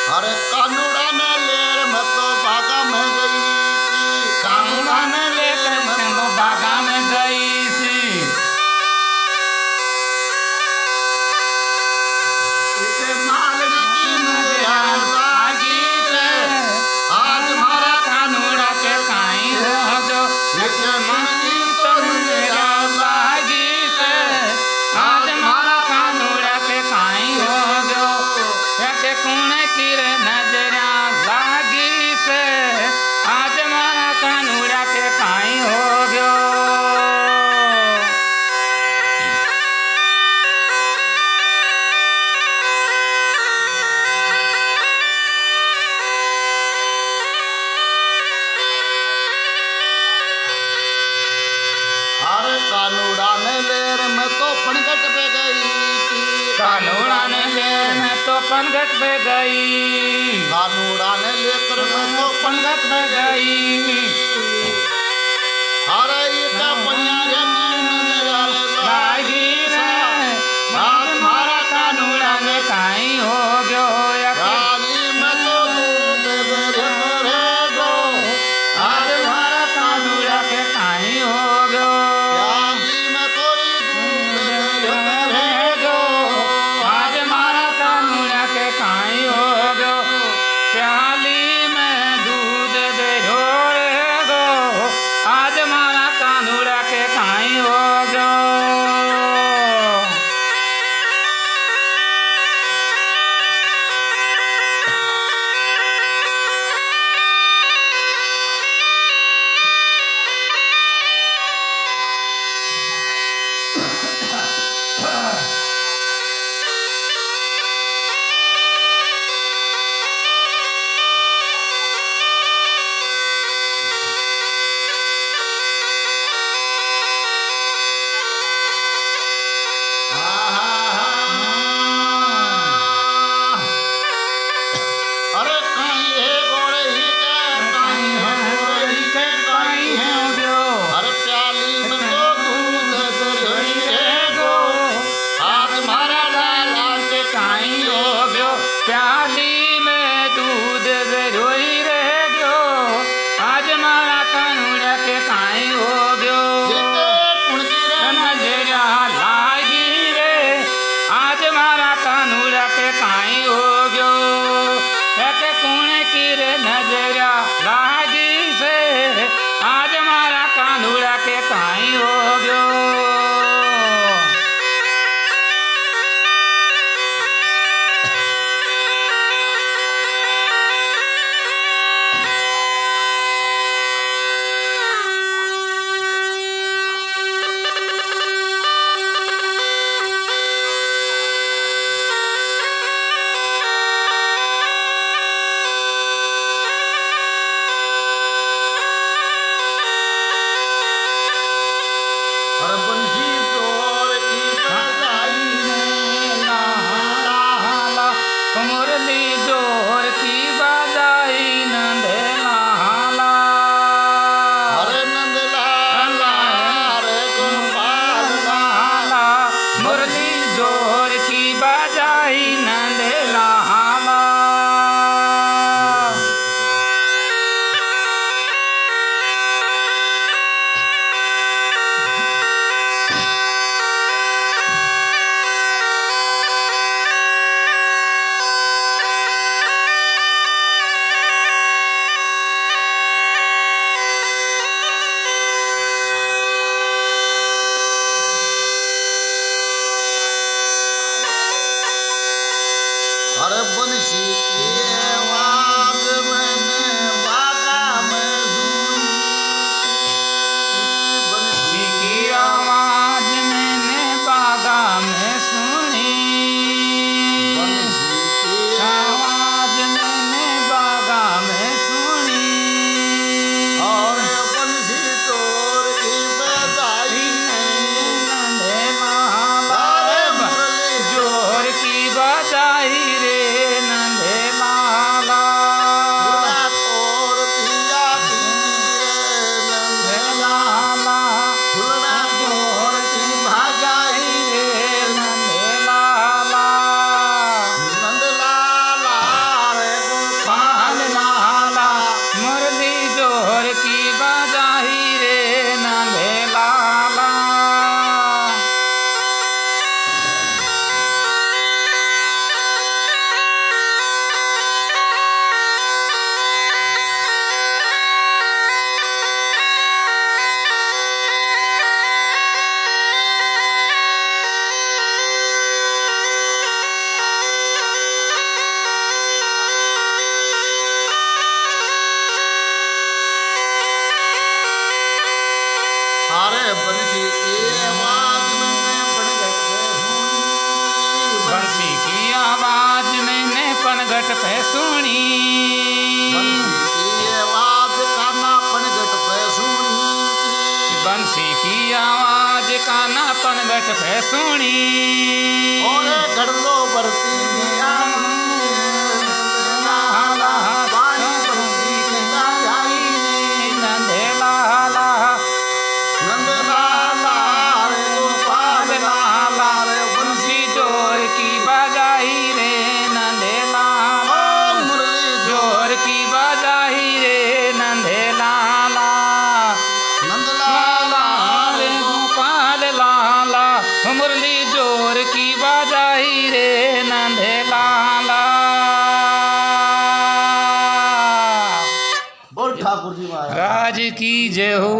अरे कानूड़ा ने लेर मैं तो बागा में गई थी। कानूड़ा ने लेकर मैं तो बागा में गई थी। इसे मालने की नजरिया लागी से आज मारा कानूड़ा के काई हो जो इसे मुझकी तो नजरिया लागी से आज मारा कानूड़ा के काई हो जो के कूने की रे नजरिया लागी से आज मारा कानूड़ा के काई हो गयो। अरे कानूड़ा ने लेर मैं तो पनघट पे गई थी। कानूड़ा ने लेर में तो पनघट पे गई। कानूड़ा ने लेकर मैं तो पनघट पे गई। अरे ये क्या पंजारे की नजरिया लागी से आज मारा कानूड़ा ने काई हो गयो। काली मैं तो दूध दे दो आज मारा कानूड़ा के काई हो गयो। काली मैं तो दूध दे दो आज मारा कानूड़ा के काई हो गयो। प्याली में दूध दे दो आज मारा कानूड़ा के काई हो गयो। अरे कहीं है गोरे ही के कहीं है गोरे ही के कहीं है अरे प्याली में तो दूध दे दो आज मारा लाला के काई हो गयो। प्याली में दूध दे रोई रे गयो आज मारा कानूड़ा के काई हो गयो। कुणकी रे नजरिया लागी रे आज मारा कानूड़ा के काई हो गयो। एक कूने की रे नजरिया लागी से आज मारा कानूड़ा के काई हो गयो। अरे बंसी तोर की बजाई मुरली जोर की बजाई नंदलाला। अरे नंदलाला रे गोपाल लाला मुरली जोर की बजाई नंदलाला। अरे बंसी की आवाज मैंने बागा में सुनी। बंसी की आवाज मैंने बागा में सुनी। बंसी की आवाज मैंने बागा में सुनी। और बंसी तोर की बजाई नंदलाला अरे मुरली जोर की बजाई रे नंदलाला। घट पे सुनी बंसी की आवाज कानापन घट पे सुनी बंसी की आवाज कानापन घट पे सुनी और गड़लो बरती दिया पानी बरती गंगा जाई नंदे लाला नंद लाला रे गोपाल लाला रे बंसी जोर की बजाई रे नंदे लाला मुरली जोर की बजाई रे नंदे लाला नंद लाला रे गोपाल लाला मुरली जोर की बजाई रे नंदे लाला बोल ठाकुर जी महाराज राज की जय हो।